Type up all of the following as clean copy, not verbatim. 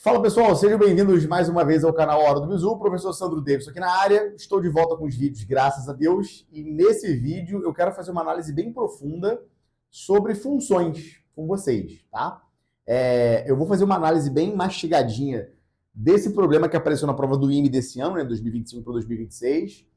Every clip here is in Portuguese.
Fala pessoal, sejam bem-vindos mais uma vez ao canal Hora do Bizu, professor Sandro Davidson aqui na área. Estou de volta com os vídeos, graças a Deus, e nesse vídeo eu quero fazer uma análise bem profunda sobre funções com vocês, tá? Eu vou fazer uma análise bem mastigadinha desse problema que apareceu na prova do IME desse ano, né, 2025 para 2026.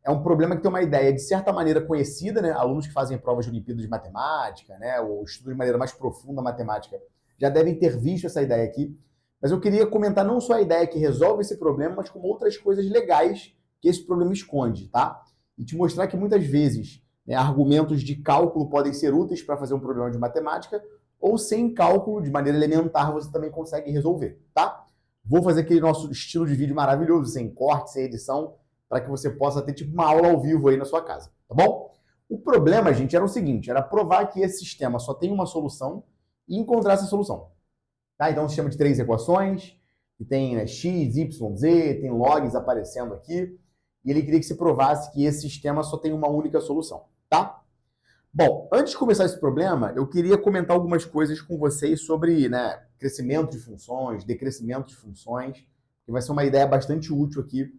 É um problema que tem uma ideia de certa maneira conhecida, né? Alunos que fazem provas de Olimpíada de Matemática, né, ou estudam de maneira mais profunda a matemática, já devem ter visto essa ideia aqui. Mas eu queria comentar não só a ideia que resolve esse problema, mas como outras coisas legais que esse problema esconde, tá? E te mostrar que muitas vezes, né, argumentos de cálculo podem ser úteis para fazer um problema de matemática, ou sem cálculo, de maneira elementar, você também consegue resolver, tá? Vou fazer aquele nosso estilo de vídeo maravilhoso, sem corte, sem edição, para que você possa ter tipo uma aula ao vivo aí na sua casa, tá bom? O problema, gente, era o seguinte, era provar que esse sistema só tem uma solução e encontrar essa solução. Tá? Então, um sistema de 3 equações, que tem, né, x, y, z, tem logs aparecendo aqui, e ele queria que se provasse que esse sistema só tem uma única solução, tá? Bom, antes de começar esse problema, eu queria comentar algumas coisas com vocês sobre, né, crescimento de funções, decrescimento de funções, que vai ser uma ideia bastante útil aqui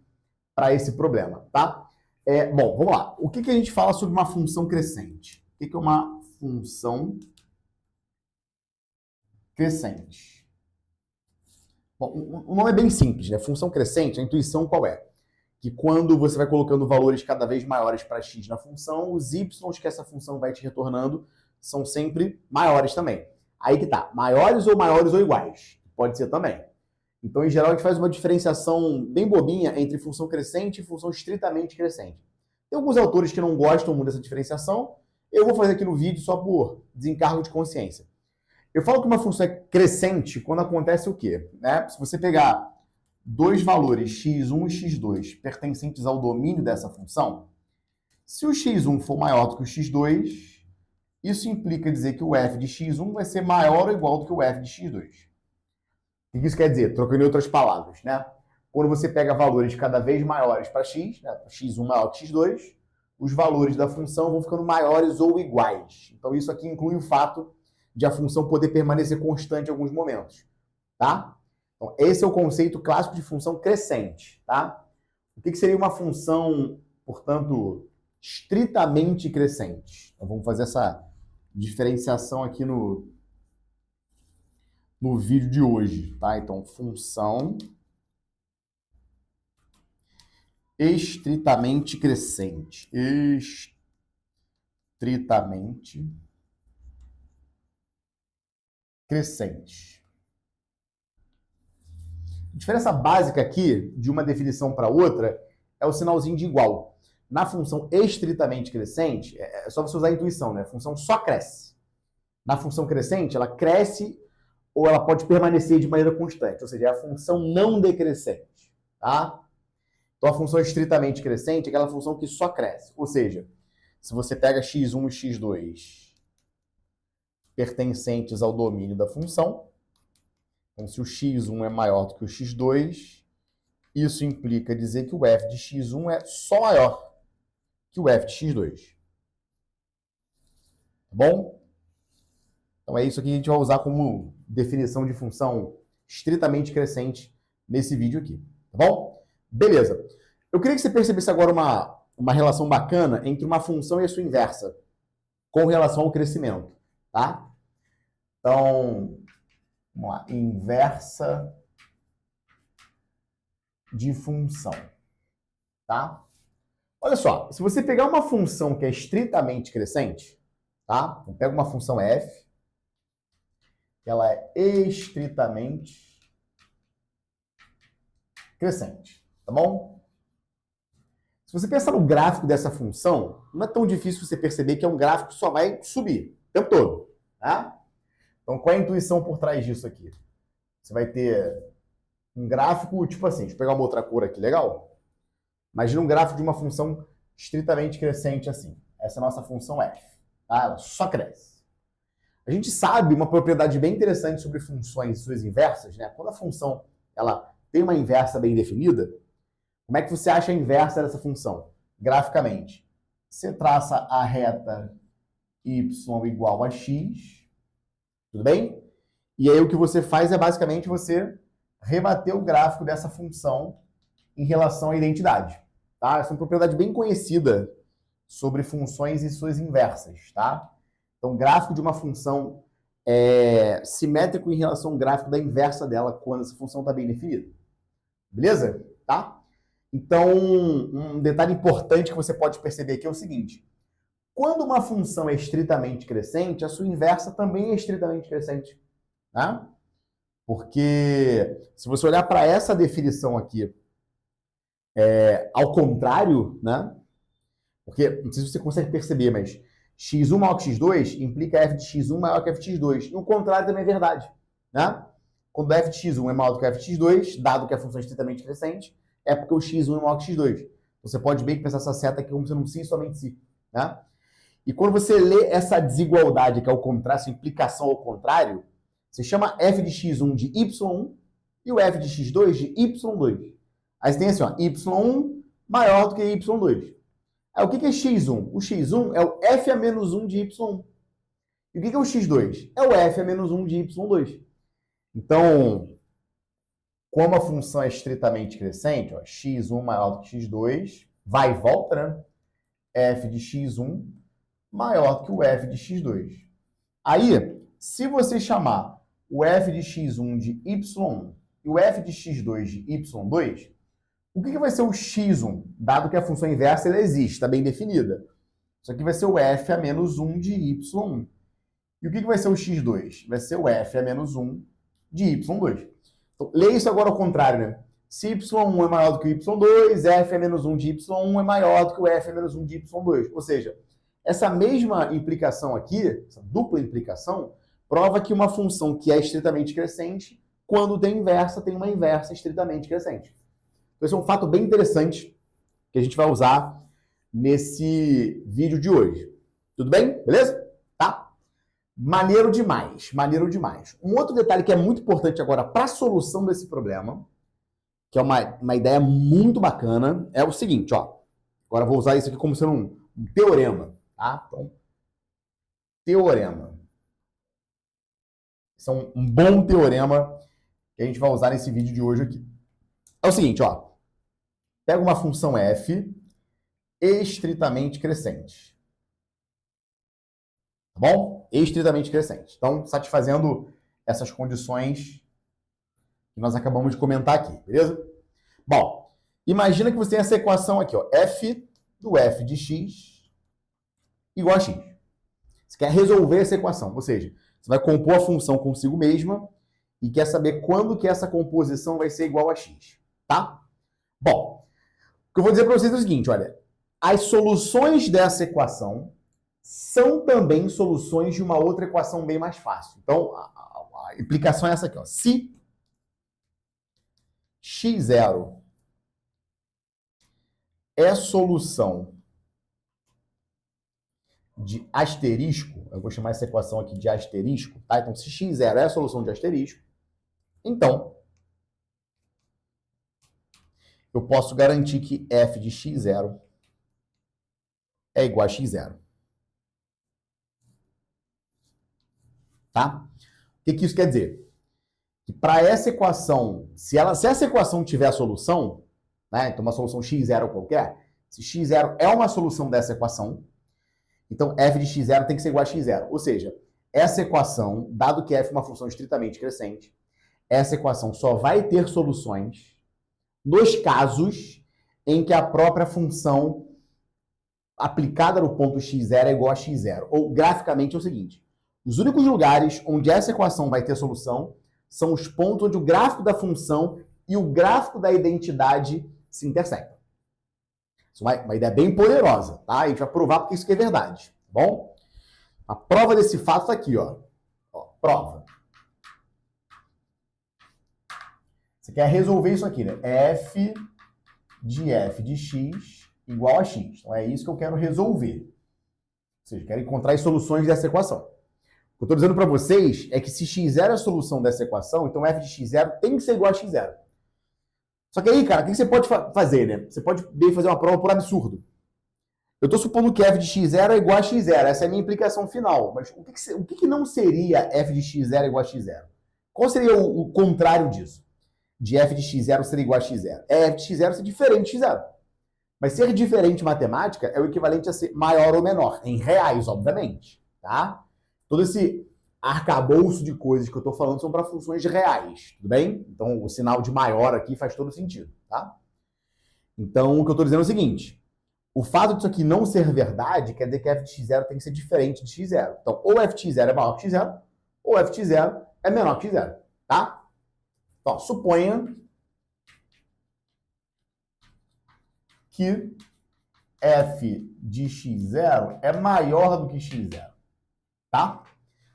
para esse problema, tá? Bom, vamos lá. O que a gente fala sobre uma função crescente? O que é uma função crescente? Bom, o nome é bem simples, né? Função crescente, a intuição qual é? Que quando você vai colocando valores cada vez maiores para x na função, os y que essa função vai te retornando são sempre maiores também. Aí que tá, maiores ou iguais. Pode ser também. Então, em geral, a gente faz uma diferenciação bem bobinha entre função crescente e função estritamente crescente. Tem alguns autores que não gostam muito dessa diferenciação. Eu vou fazer aqui no vídeo só por desencargo de consciência. Eu falo que uma função é crescente quando acontece o quê? Né? Se você pegar dois valores, x1 e x2, pertencentes ao domínio dessa função, se o x1 for maior do que o x2, isso implica dizer que o f de x1 vai ser maior ou igual do que o f de x2. O que isso quer dizer? Trocando em outras palavras, né? Quando você pega valores cada vez maiores para x, né, x1 maior que x2, os valores da função vão ficando maiores ou iguais. Então isso aqui inclui o fato de a função poder permanecer constante em alguns momentos, tá? Então, esse é o conceito clássico de função crescente, tá? O que seria uma função, portanto, estritamente crescente? Então, vamos fazer essa diferenciação aqui no vídeo de hoje, tá? Então, função estritamente crescente. Estritamente crescente. A diferença básica aqui, de uma definição para outra, é o sinalzinho de igual. Na função estritamente crescente, é só você usar a intuição, né? A função só cresce. Na função crescente, ela cresce ou ela pode permanecer de maneira constante, ou seja, é a função não decrescente, tá? Então, a função estritamente crescente é aquela função que só cresce. Ou seja, se você pega x1 e x2 pertencentes ao domínio da função, então, se o x1 é maior do que o x2, isso implica dizer que o f de x1 é só maior que o f de x2. Tá bom? Então, é isso aqui que a gente vai usar como definição de função estritamente crescente nesse vídeo aqui. Tá bom? Beleza. Eu queria que você percebesse agora uma relação bacana entre uma função e a sua inversa com relação ao crescimento. Tá? Então, vamos lá, inversa de função, tá? Olha só, se você pegar uma função que é estritamente crescente, tá? Então, pega uma função f, ela é estritamente crescente, tá bom? Se você pensar no gráfico dessa função, não é tão difícil você perceber que é um gráfico que só vai subir o tempo todo, tá? Então, qual é a intuição por trás disso aqui? Você vai ter um gráfico, tipo assim, deixa eu pegar uma outra cor aqui, legal? Imagina um gráfico de uma função estritamente crescente assim. Essa é a nossa função f, tá? Ela só cresce. A gente sabe uma propriedade bem interessante sobre funções e suas inversas, né? Quando a função ela tem uma inversa bem definida, como é que você acha a inversa dessa função? Graficamente. Você traça a reta y igual a x, tudo bem? E aí o que você faz é basicamente você rebater o gráfico dessa função em relação à identidade. Tá? Essa é uma propriedade bem conhecida sobre funções e suas inversas. Tá? Então, gráfico de uma função é simétrico em relação ao gráfico da inversa dela quando essa função está bem definida. Beleza? Tá? Então, um detalhe importante que você pode perceber aqui é o seguinte. Quando uma função é estritamente crescente, a sua inversa também é estritamente crescente. Tá? Porque se você olhar para essa definição aqui, ao contrário, né? Porque, não sei se você consegue perceber, mas x1 maior que x2 implica f de x1 maior que f de x2. E o contrário também é verdade. Né? Quando f de x1 é maior do que f de x2, dado que a função é estritamente crescente, é porque o x1 é maior que x2. Você pode bem pensar essa seta aqui como sendo um si e somente si. Né? E quando você lê essa desigualdade, que é o contrário, essa implicação ao contrário, você chama f de x1 de y1 e o f de x2 de y2. Aí você tem assim, ó, y1 maior do que y2. Aí o que é x1? O x1 é o f a menos 1 de y1. E o que é o x2? É o f a menos 1 de y2. Então, como a função é estritamente crescente, ó, x1 maior do que x2, vai e volta, né? F de x1 maior do que o f de x2. Aí, se você chamar o f de x1 de y1 e o f de x2 de y2, o que vai ser o x1? Dado que a função inversa ela existe, está bem definida. Isso aqui vai ser o f a menos 1 de y1. E o que vai ser o x2? Vai ser o f a menos 1 de y2. Então, leia isso agora ao contrário, né? Se y1 é maior do que o y2, f a menos 1 de y1 é maior do que o f a menos 1 de y2. Ou seja, essa mesma implicação aqui, essa dupla implicação, prova que uma função que é estritamente crescente, quando tem inversa, tem uma inversa estritamente crescente. Então, esse é um fato bem interessante que a gente vai usar nesse vídeo de hoje. Tudo bem? Beleza? Tá? Maneiro demais, maneiro demais. Um outro detalhe que é muito importante agora para a solução desse problema, que é uma ideia muito bacana, é o seguinte, ó. Agora eu vou usar isso aqui como sendo um teorema, tá? Então, teorema. Esse é um bom teorema que a gente vai usar nesse vídeo de hoje aqui. É o seguinte, ó. Pega uma função f estritamente crescente. Tá bom? Estritamente crescente. Então, satisfazendo essas condições que nós acabamos de comentar aqui, beleza? Bom, imagina que você tem essa equação aqui, ó. F do f de x igual a x. Você quer resolver essa equação, ou seja, você vai compor a função consigo mesma e quer saber quando que essa composição vai ser igual a x, tá? Bom, o que eu vou dizer para vocês é o seguinte, olha, as soluções dessa equação são também soluções de uma outra equação bem mais fácil. Então, a implicação é essa aqui, ó. Se x0 é solução de asterisco, eu vou chamar essa equação aqui de asterisco, tá? Então, se x0 é a solução de asterisco, então eu posso garantir que f de x0 é igual a x0. Tá? O que isso quer dizer? Que para essa equação, se essa equação tiver a solução, né, então uma solução x0 qualquer, se x0 é uma solução dessa equação, então f de x0 tem que ser igual a x0. Ou seja, essa equação, dado que f é uma função estritamente crescente, essa equação só vai ter soluções nos casos em que a própria função aplicada no ponto x0 é igual a x0. Ou, graficamente, é o seguinte. Os únicos lugares onde essa equação vai ter solução são os pontos onde o gráfico da função e o gráfico da identidade se intersectam. Isso é uma ideia bem poderosa, tá? A gente vai provar porque isso que é verdade, tá bom? A prova desse fato está aqui, ó. Prova. Você quer resolver isso aqui, né? F de x igual a x. Então, é isso que eu quero resolver. Ou seja, quero encontrar as soluções dessa equação. O que eu estou dizendo para vocês é que se x0 é a solução dessa equação, então f de x0 tem que ser igual a x0. Só que aí, cara, o que você pode fazer, né? Você pode fazer uma prova por absurdo. Eu estou supondo que f de x0 é igual a x0. Essa é a minha implicação final. Mas o que não seria f de x0 igual a x0? Qual seria o contrário disso? de f de x0 ser igual a x0? É f de x0 ser diferente de x0. Mas ser diferente em matemática é o equivalente a ser maior ou menor, em reais, obviamente, tá? Todo esse arcabouço de coisas que eu estou falando são para funções reais, tudo bem? Então, o sinal de maior aqui faz todo sentido, tá? Então, o que eu estou dizendo é o seguinte, o fato disso aqui não ser verdade quer dizer que f de x0 tem que ser diferente de x0. Então, ou f de x0 é maior que x0, ou f de x0 é menor que x0, tá? Então, suponha que f de x0 é maior do que x0, tá?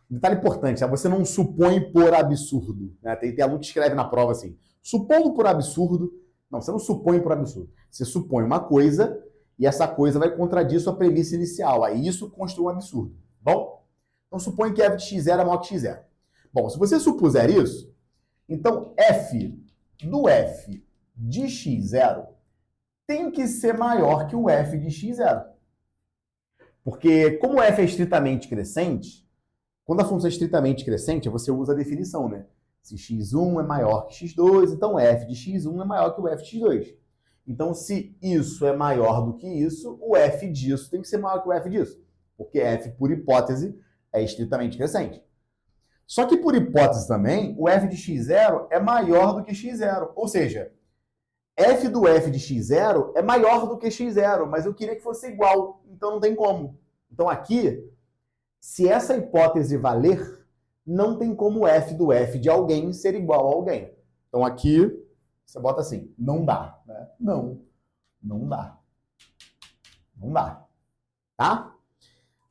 Um detalhe importante, você não supõe por absurdo, né? Tem aluno que escreve na prova assim, supondo por absurdo. Não, você não supõe por absurdo. Você supõe uma coisa e essa coisa vai contradir sua premissa inicial. Aí isso constitui um absurdo. Bom? Então supõe que f de x0 é maior que x0. Bom, se você supuser isso, então f do f de x0 tem que ser maior que o f de x0. Porque como o f é estritamente crescente, quando a função é estritamente crescente, você usa a definição, né? Se x1 é maior que x2, então f de x1 é maior que o f de x2. Então, se isso é maior do que isso, o f disso tem que ser maior que o f disso. Porque f, por hipótese, é estritamente crescente. Só que, por hipótese também, o f de x0 é maior do que x0. Ou seja, f do f de x0 é maior do que x0, mas eu queria que fosse igual, então não tem como. Então aqui, se essa hipótese valer, não tem como f do f de alguém ser igual a alguém. Então aqui, você bota assim, não dá, né? Não dá. Não dá. Tá?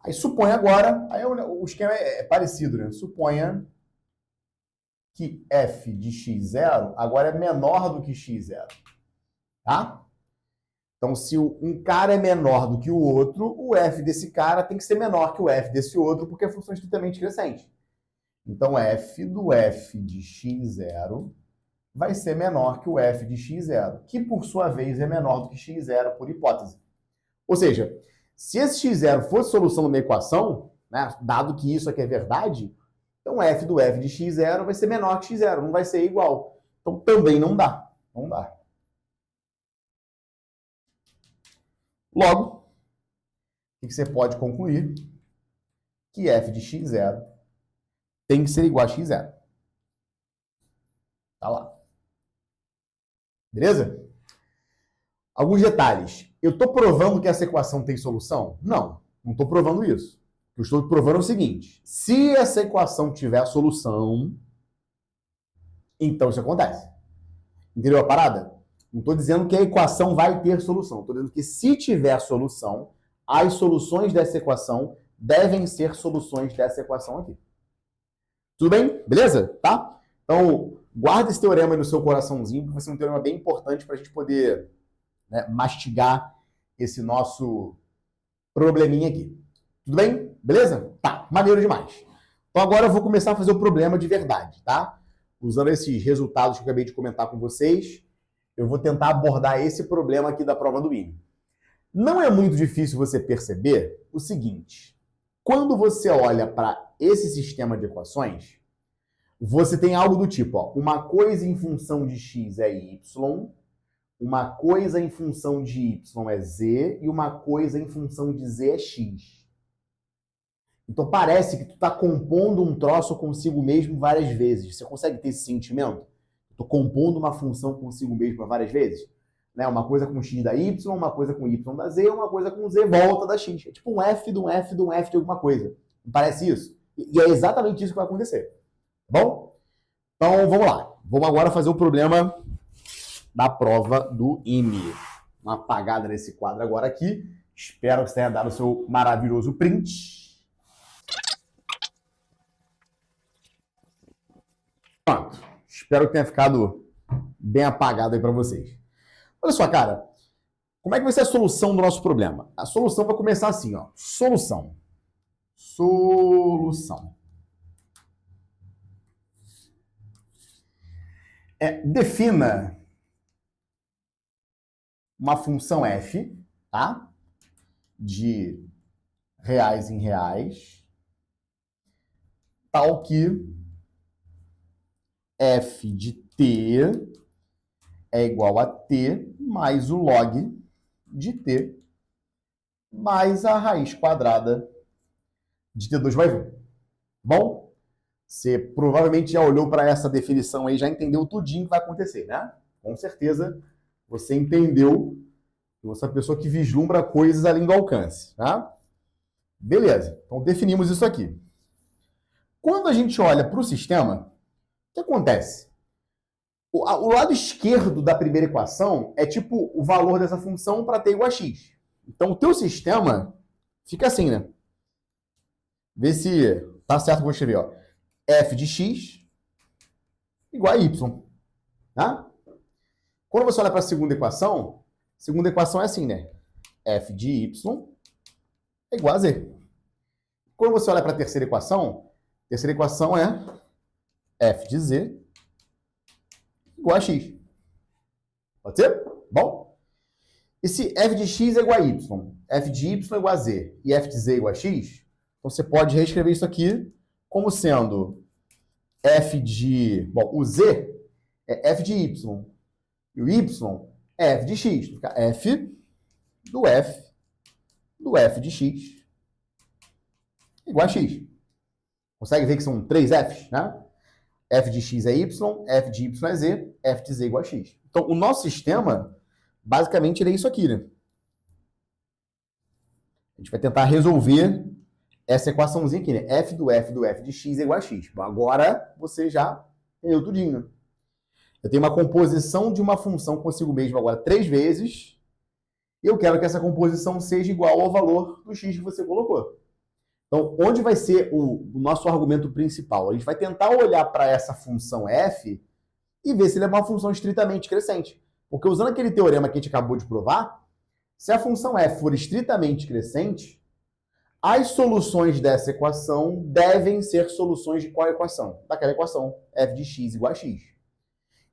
Aí supõe agora, aí o esquema é parecido, né? Suponha que f de x0 agora é menor do que x0. Tá? Então, se um cara é menor do que o outro, o f desse cara tem que ser menor que o f desse outro, porque é função estritamente crescente. Então, f do f de x0 vai ser menor que o f de x0, que, por sua vez, é menor do que x0 por hipótese. Ou seja, se esse x0 fosse solução de uma equação, né, dado que isso aqui é verdade, então f do f de x0 vai ser menor que x0, não vai ser igual. Então, também não dá. Não dá. Logo, o que você pode concluir? Que f de x0 tem que ser igual a x0. Tá lá. Beleza? Alguns detalhes. Eu estou provando que essa equação tem solução? Não, não estou provando isso. O que eu estou provando é o seguinte. Se essa equação tiver solução, então isso acontece. Entendeu a parada? Não estou dizendo que a equação vai ter solução. Estou dizendo que se tiver solução, as soluções dessa equação devem ser soluções dessa equação aqui. Tudo bem? Beleza? Tá? Então, guarda esse teorema aí no seu coraçãozinho, porque vai ser um teorema bem importante para a gente poder, né, mastigar esse nosso probleminha aqui. Tudo bem? Beleza? Tá, maneiro demais. Então agora eu vou começar a fazer o problema de verdade, tá? Usando esses resultados que eu acabei de comentar com vocês, eu vou tentar abordar esse problema aqui da prova do INE. Não é muito difícil você perceber o seguinte: quando você olha para esse sistema de equações, você tem algo do tipo, ó, uma coisa em função de x é y, uma coisa em função de y é z e uma coisa em função de z é x. Então parece que tu está compondo um troço consigo mesmo várias vezes. Você consegue ter esse sentimento? Estou compondo uma função consigo mesmo várias vezes? Né? Uma coisa com x da y, uma coisa com y da z, uma coisa com z volta da x. É tipo um f de um f de um f de alguma coisa. Não parece isso? E é exatamente isso que vai acontecer. Tá bom? Então vamos lá. Vamos agora fazer o problema da prova do INE. Uma apagada nesse quadro agora aqui. Espero que você tenha dado o seu maravilhoso print. Pronto. Espero que tenha ficado bem apagado aí para vocês. Olha só, cara. Como é que vai ser a solução do nosso problema? A solução vai começar assim, ó. Solução. Solução. Defina uma função f, tá? De reais em reais, tal que f de t é igual a t mais o log de t mais a raiz quadrada de t2 mais 1. Bom, você provavelmente já olhou para essa definição aí, já entendeu tudinho que vai acontecer, né? Com certeza você entendeu. Eu sou a pessoa que vislumbra coisas além do alcance, tá? Beleza, então definimos isso aqui. Quando a gente olha para o sistema, o que acontece? O lado esquerdo da primeira equação é tipo o valor dessa função para t igual a x. Então o teu sistema fica assim, né? Vê se tá certo que eu vou escrever, ó. F de x igual a y, tá? Quando você olha para a segunda equação é assim, né? F de y é igual a z. Quando você olha para a terceira equação é f de z igual a x. Pode ser? Bom. E se f de x é igual a y, f de y é igual a z e f de z é igual a x, então você pode reescrever isso aqui como sendo f de... Bom, o z é f de y e o y é f de x. Fica f do f de x igual a x. Consegue ver que são 3 f's, né? F de x é y, f de y é z, f de z igual a x. Então, o nosso sistema, basicamente, ele é isso aqui, né? A gente vai tentar resolver essa equaçãozinha aqui, né? F do f de x é igual a x. Bom, agora você já entendeu tudinho, né? Eu tenho uma composição de uma função consigo mesmo agora 3 vezes, e eu quero que essa composição seja igual ao valor do x que você colocou. Então, onde vai ser o nosso argumento principal? A gente vai tentar olhar para essa função f e ver se ele é uma função estritamente crescente. Porque usando aquele teorema que a gente acabou de provar, se a função f for estritamente crescente, as soluções dessa equação devem ser soluções de qual equação? Daquela equação, f de x igual a x.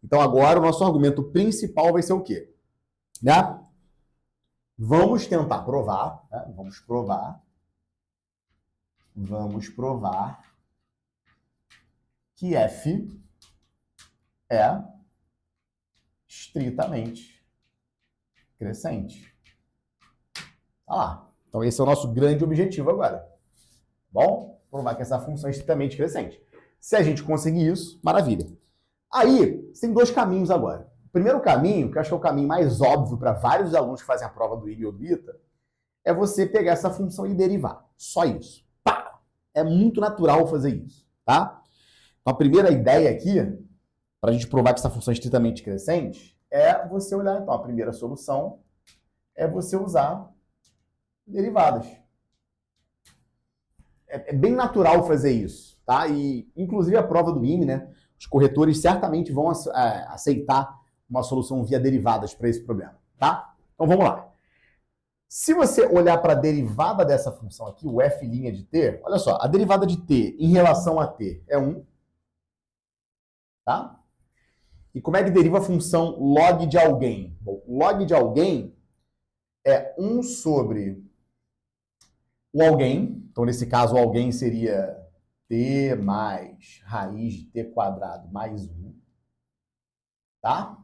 Então, agora o nosso argumento principal vai ser o quê? Né? Vamos tentar provar, né? Vamos provar que f é estritamente crescente. Tá lá. Então esse é o nosso grande objetivo agora. Bom, provar que essa função é estritamente crescente. Se a gente conseguir isso, maravilha. Aí, tem 2 caminhos agora. O primeiro caminho, que eu acho que é o caminho mais óbvio para vários alunos que fazem a prova do IME ou do ITA, é você pegar essa função e derivar. Só isso. Pá! É muito natural fazer isso, tá? Então a primeira ideia aqui, para a gente provar que essa função é estritamente crescente, é você olhar, então, a primeira solução é você usar derivadas. É bem natural fazer isso, tá? E, inclusive, a prova do IME, né? Os corretores certamente vão aceitar uma solução via derivadas para esse problema, tá? Então, vamos lá. Se você olhar para a derivada dessa função aqui, o f' de t, olha só, a derivada de t em relação a t é 1, tá? E como é que deriva a função log de alguém? Bom, log de alguém é 1 sobre o alguém. Então, nesse caso, o alguém seria t mais raiz de t quadrado mais 1. Tá?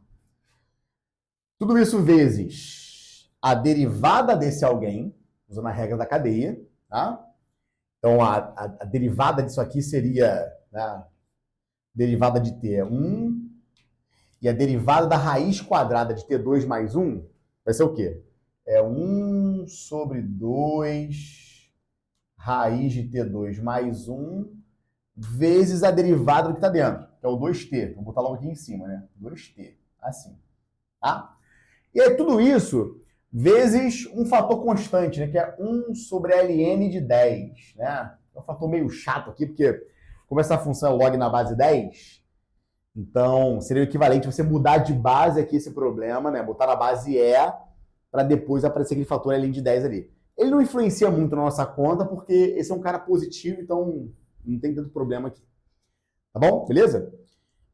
Tudo isso vezes a derivada desse alguém, usando a regra da cadeia. Tá? Então, a derivada disso aqui seria... Né, derivada de t é 1. E a derivada da raiz quadrada de t2 mais 1 vai ser o quê? É 1 sobre 2 raiz de t2 mais 1 vezes a derivada do que está dentro, que é o 2t. Vou botar logo aqui em cima, né? 2t. Assim. Tá? E aí tudo isso vezes um fator constante, né? Que é 1 sobre ln de 10. Né? É um fator meio chato aqui, porque como essa função é log na base 10... Então, seria o equivalente a você mudar de base aqui esse problema, né? Botar na base E para depois aparecer aquele fator além de 10 ali. Ele não influencia muito na nossa conta, porque esse é um cara positivo, então não tem tanto problema aqui. Tá bom? Beleza?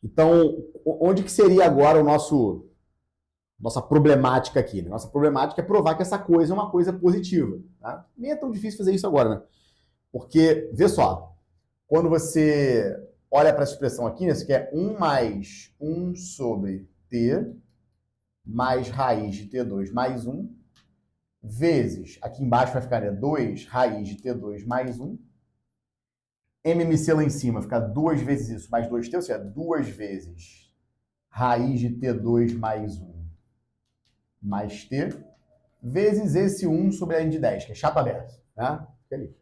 Então, onde que seria agora nossa problemática aqui? Né? Nossa problemática é provar que essa coisa é uma coisa positiva. Tá? Nem é tão difícil fazer isso agora, né? Porque, vê só, quando você... olha para essa expressão aqui, né? Isso aqui é 1 mais 1 sobre t mais raiz de T2 mais 1, vezes, aqui embaixo vai ficar 2 raiz de T2 mais 1, MMC lá em cima fica 2 vezes isso, mais 2T, ou seja, 2 vezes raiz de T2 mais 1 mais T, vezes esse 1 sobre a n de 10, que é chato aberto. Né? Fica ali.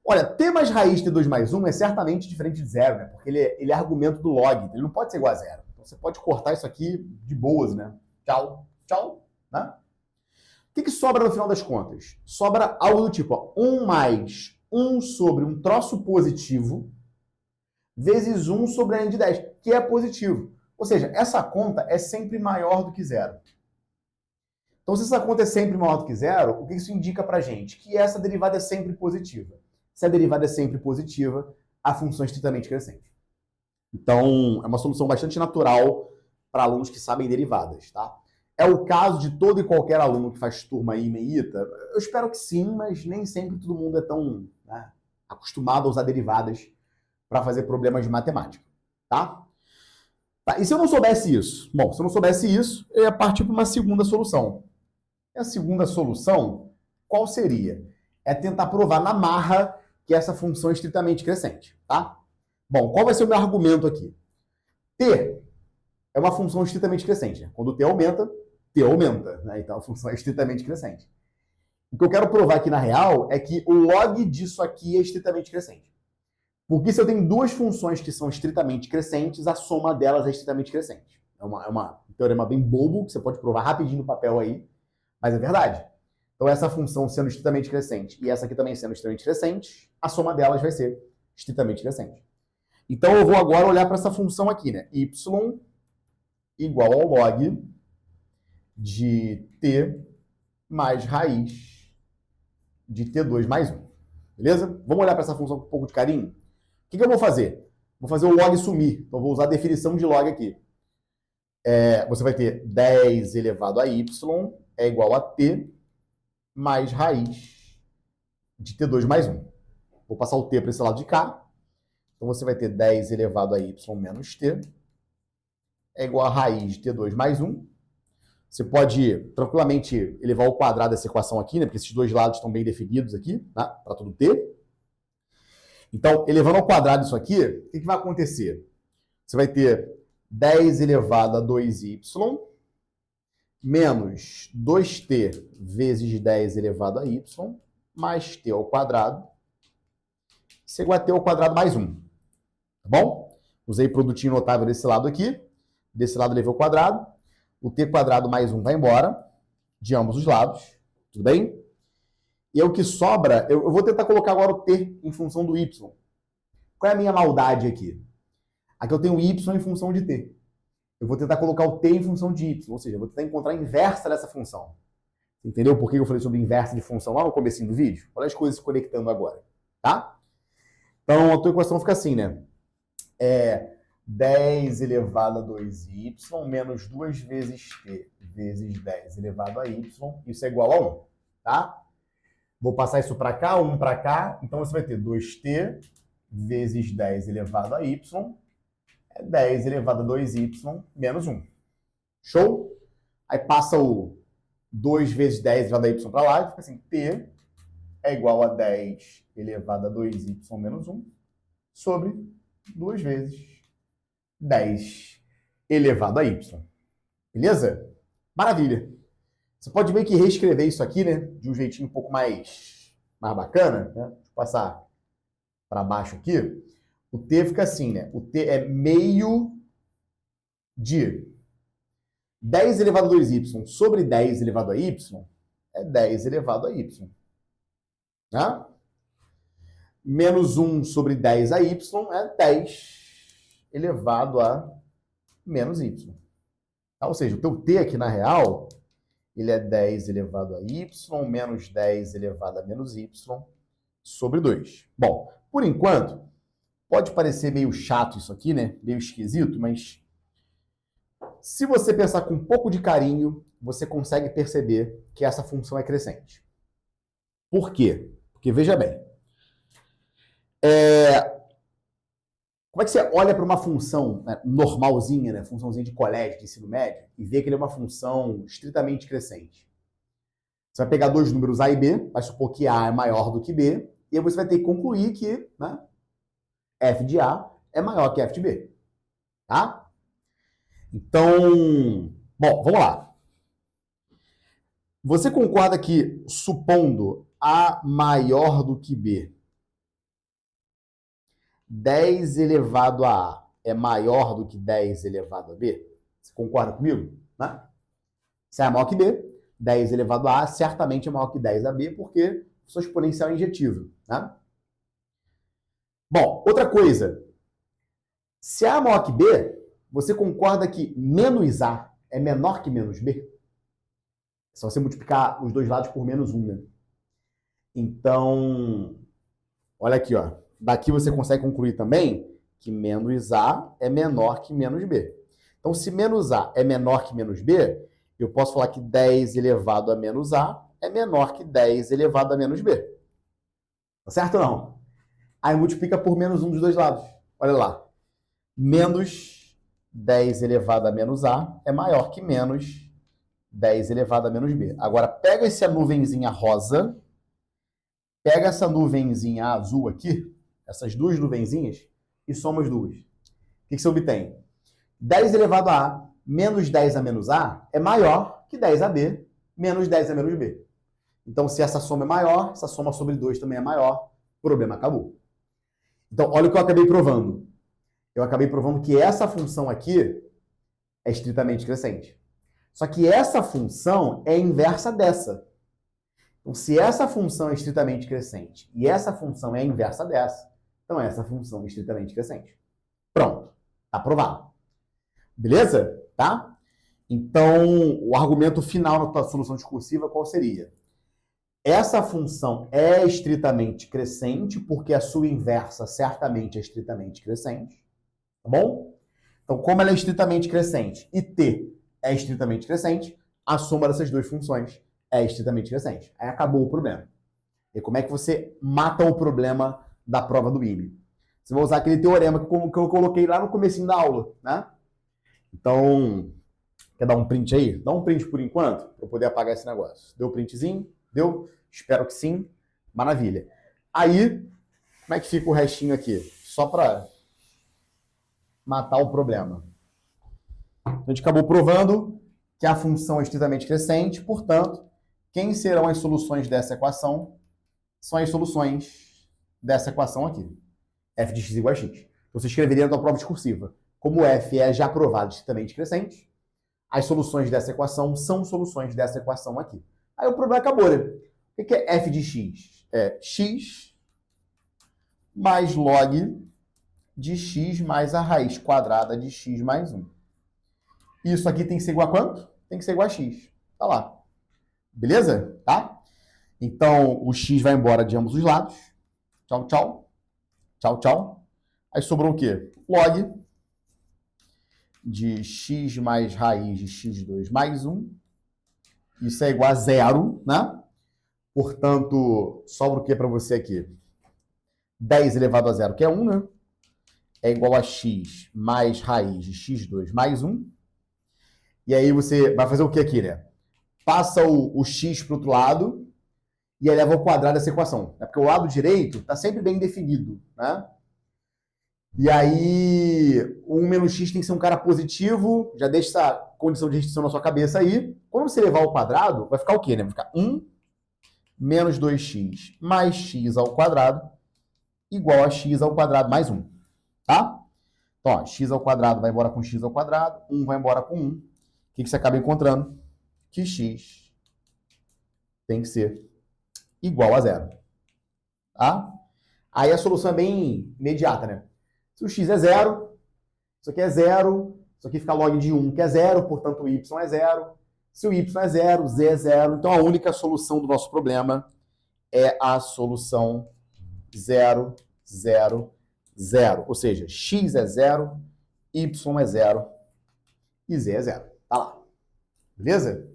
Olha, T mais raiz de T2 mais 1 é certamente diferente de zero, né? Porque ele é argumento do log, ele não pode ser igual a zero. Então você pode cortar isso aqui de boas, né? Tchau, tchau. Né? O que sobra no final das contas? Sobra algo do tipo, ó, 1 mais 1 sobre um troço positivo vezes 1 sobre a n de 10, que é positivo. Ou seja, essa conta é sempre maior do que zero. Então, se essa conta é sempre maior do que zero, o que isso indica pra gente? Que essa derivada é sempre positiva. Se a derivada é sempre positiva, a função é estritamente crescente. Então, é uma solução bastante natural para alunos que sabem derivadas, tá? É o caso de todo e qualquer aluno que faz turma aí, MEITA? Eu espero que sim, mas nem sempre todo mundo é tão, né, acostumado a usar derivadas para fazer problemas de matemática, tá? Tá? E se eu não soubesse isso? Bom, se eu não soubesse isso, eu ia partir para uma segunda solução. E a segunda solução, qual seria? É tentar provar na marra que essa função é estritamente crescente, tá? Bom, qual vai ser o meu argumento aqui? T é uma função estritamente crescente. Né? Quando T aumenta, né? Então a função é estritamente crescente. O que eu quero provar aqui na real é que o log disso aqui é estritamente crescente. Porque se eu tenho duas funções que são estritamente crescentes, a soma delas é estritamente crescente. É um teorema bem bobo, que você pode provar rapidinho no papel aí, mas é verdade. Então essa função sendo estritamente crescente e essa aqui também sendo estritamente crescente, a soma delas vai ser estritamente crescente. Então eu vou agora olhar para essa função aqui, né? Y igual ao log de T mais raiz de T2 mais 1. Beleza? Vamos olhar para essa função com um pouco de carinho? O que eu vou fazer? Vou fazer o log sumir. Então, vou usar a definição de log aqui. Você vai ter 10 elevado a y é igual a t mais raiz de T2 mais 1. Vou passar o t para esse lado de cá. Então, você vai ter 10 elevado a y menos t é igual a raiz de T2 mais 1. Você pode tranquilamente elevar ao quadrado essa equação aqui, né? Porque esses dois lados estão bem definidos aqui, tá? Para todo t. Então, elevando ao quadrado isso aqui, o que vai acontecer? Você vai ter 10 elevado a 2y menos 2t vezes 10 elevado a y mais t ao quadrado. Isso é igual a t ao quadrado mais 1. Tá bom? Usei produtinho notável desse lado aqui. Desse lado levei ao quadrado. O t quadrado mais 1 vai embora, de ambos os lados. Tudo bem? E aí o que sobra, eu vou tentar colocar agora o t em função do y. Qual é a minha maldade aqui? Aqui eu tenho y em função de t. Eu vou tentar colocar o t em função de y, ou seja, eu vou tentar encontrar a inversa dessa função. Entendeu por que eu falei sobre inversa de função lá no comecinho do vídeo? Olha as coisas se conectando agora, tá? Então a tua equação fica assim, né? 10 elevado a 2y menos 2 vezes t vezes 10 elevado a y, isso é igual a 1, tá? Vou passar isso para cá, 1 para cá, então você vai ter 2t vezes 10 elevado a y, é 10 elevado a 2y menos 1. Show? Aí passa o 2 vezes 10 elevado a y para lá e fica assim, t é igual a 10 elevado a 2y menos 1 sobre 2 vezes 10 elevado a y. Beleza? Maravilha. Você pode meio que reescrever isso aqui, né? De um jeitinho um pouco mais bacana, né? Deixa eu passar para baixo aqui. O t fica assim, né? O t é meio de 10 elevado a 2y sobre 10 elevado a y é 10 elevado a y. Né? Menos 1 sobre 10 a y é 10 elevado a menos y. Tá? Ou seja, o teu t aqui na real, ele é 10 elevado a y menos 10 elevado a menos y sobre 2. Bom, por enquanto, pode parecer meio chato isso aqui, né? Meio esquisito, mas se você pensar com um pouco de carinho, você consegue perceber que essa função é crescente. Por quê? Porque, veja bem, Como é que você olha para uma função, né, normalzinha, né, funçãozinha de colégio, de ensino médio, e vê que ele é uma função estritamente crescente? Você vai pegar dois números A e B, vai supor que A é maior do que B, e aí você vai ter que concluir que, né, f de A é maior que f de B. Tá? Então, bom, vamos lá. Você concorda que, supondo A maior do que B, 10 elevado a A é maior do que 10 elevado a B? Você concorda comigo? Né? Se A é maior que B, 10 elevado a A certamente é maior que 10 a B, porque sua exponencial é injetível. Né? Bom, outra coisa. Se A é maior que B, você concorda que menos A é menor que menos B? É só você multiplicar os dois lados por menos 1, né? Então, olha aqui, ó. Daqui você consegue concluir também que menos A é menor que menos B. Então, se menos A é menor que menos B, eu posso falar que 10 elevado a menos A é menor que 10 elevado a menos B. Tá certo ou não? Aí multiplica por menos 1 dos dois lados. Olha lá. Menos 10 elevado a menos A é maior que menos 10 elevado a menos B. Agora, pega essa nuvenzinha rosa, pega essa nuvenzinha azul aqui, essas duas nuvenzinhas, e soma as duas. O que você obtém? 10 elevado a A menos 10 a menos A é maior que 10 a B menos 10 a menos B. Então, se essa soma é maior, essa soma sobre 2 também é maior, o problema acabou. Então, olha o que eu acabei provando. Eu acabei provando que essa função aqui é estritamente crescente. Só que essa função é inversa dessa. Então, se essa função é estritamente crescente e essa função é inversa dessa, então essa função é estritamente crescente. Pronto. Tá provado. Beleza? Tá? Então, o argumento final na tua solução discursiva qual seria? Essa função é estritamente crescente porque a sua inversa certamente é estritamente crescente. Tá bom? Então, como ela é estritamente crescente e t é estritamente crescente, a soma dessas duas funções é estritamente crescente. Aí acabou o problema. E como é que você mata o problema da prova do IME? Você vai usar aquele teorema que eu coloquei lá no comecinho da aula, né? Então, quer dar um print aí? Dá um print por enquanto, para eu poder apagar esse negócio. Deu o printzinho? Deu? Espero que sim. Maravilha. Aí, como é que fica o restinho aqui? Só para matar o problema. A gente acabou provando que a função é estritamente crescente, portanto, quem serão as soluções dessa equação? São as soluções dessa equação aqui. F de x igual a x. Você escreveria na sua prova discursiva. Como f é já provado estritamente crescente, as soluções dessa equação são soluções dessa equação aqui. Aí o problema acabou, né? O que é f de x? É x mais log de x mais a raiz quadrada de x mais 1. Isso aqui tem que ser igual a quanto? Tem que ser igual a x. Tá lá. Beleza? Tá? Então, o x vai embora de ambos os lados. Tchau, tchau. Tchau, tchau. Aí sobrou o quê? Log de x mais raiz de x2 mais 1. Isso é igual a zero, né? Portanto, sobra o que para você aqui? 10 elevado a zero, que é 1, né? É igual a x mais raiz de x2 mais 1. E aí você vai fazer o que aqui, né? Passa o x para o outro lado e eleva ao quadrado dessa equação. Né? Porque o lado direito está sempre bem definido, né? E aí, o 1 menos x tem que ser um cara positivo, já deixa essa condição de restrição na sua cabeça aí. Quando você levar ao quadrado, vai ficar o quê, né? Vai ficar 1 menos 2x mais x ao quadrado igual a x ao quadrado mais 1, tá? Então, ó, x ao quadrado vai embora com x ao quadrado, 1 vai embora com 1. O que você acaba encontrando? Que x tem que ser igual a zero, tá? Aí a solução é bem imediata, né? Se o x é zero, isso aqui é zero, isso aqui fica log de 1, que é zero, portanto o y é zero. Se o y é zero, z é zero. Então a única solução do nosso problema é a solução 0, 0, 0. Ou seja, x é zero, y é zero e z é zero. Tá lá. Beleza?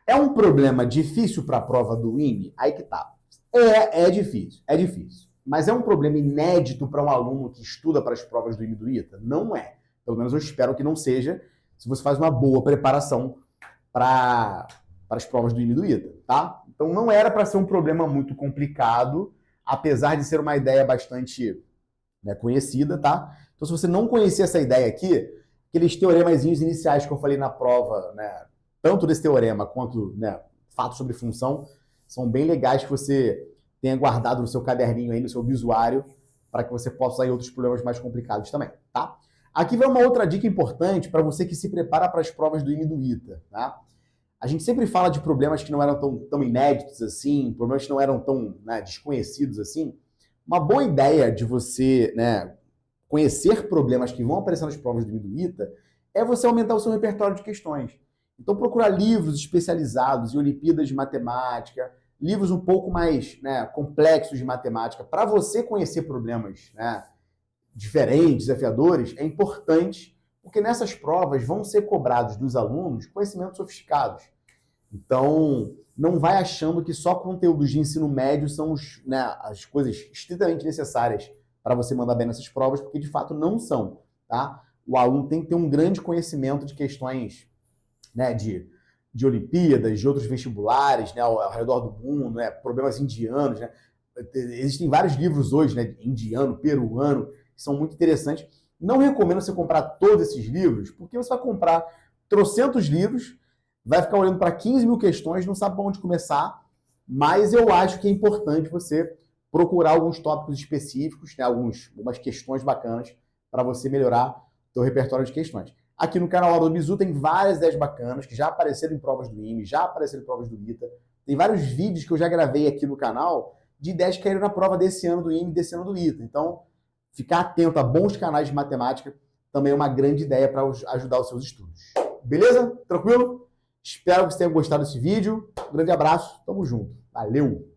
É um problema difícil para a prova do IME? Aí que tá. É difícil, é difícil. Mas é um problema inédito para um aluno que estuda para as provas do IME e do ITA? Não é. Pelo menos eu espero que não seja, se você faz uma boa preparação para as provas do IME e do ITA, tá? Então não era para ser um problema muito complicado, apesar de ser uma ideia bastante, né, conhecida, tá? Então se você não conhecer essa ideia aqui, aqueles teoremazinhos iniciais que eu falei na prova, né, tanto desse teorema quanto, né, fatos sobre função, são bem legais que você tenha guardado no seu caderninho aí, no seu visuário, para que você possa usar em outros problemas mais complicados também, tá? Aqui vai uma outra dica importante para você que se prepara para as provas do IME e do ITA, tá? A gente sempre fala de problemas que não eram tão inéditos assim, problemas que não eram tão, né, desconhecidos assim. Uma boa ideia de você, né, conhecer problemas que vão aparecer nas provas do IME e do ITA é você aumentar o seu repertório de questões. Então procurar livros especializados em Olimpíadas de Matemática, livros um pouco mais, né, complexos de matemática, para você conhecer problemas, né, diferentes, desafiadores, é importante, porque nessas provas vão ser cobrados dos alunos conhecimentos sofisticados. Então, não vai achando que só conteúdos de ensino médio são né, as coisas estritamente necessárias para você mandar bem nessas provas, porque de fato não são, tá? O aluno tem que ter um grande conhecimento de questões, né, de Olimpíadas, de outros vestibulares, né, ao redor do mundo, né, problemas indianos, né? Existem vários livros hoje, né, indiano, peruano, que são muito interessantes. Não recomendo você comprar todos esses livros, porque você vai comprar trocentos livros, vai ficar olhando para 15 mil questões, não sabe para onde começar, mas eu acho que é importante você procurar alguns tópicos específicos, né, algumas questões bacanas, para você melhorar o seu repertório de questões. Aqui no canal Aula do Bizu tem várias ideias bacanas que já apareceram em provas do IME, já apareceram em provas do ITA. Tem vários vídeos que eu já gravei aqui no canal de ideias que caíram na prova desse ano do IME e desse ano do ITA. Então, ficar atento a bons canais de matemática também é uma grande ideia para ajudar os seus estudos. Beleza? Tranquilo? Espero que você tenha gostado desse vídeo. Um grande abraço. Tamo junto. Valeu!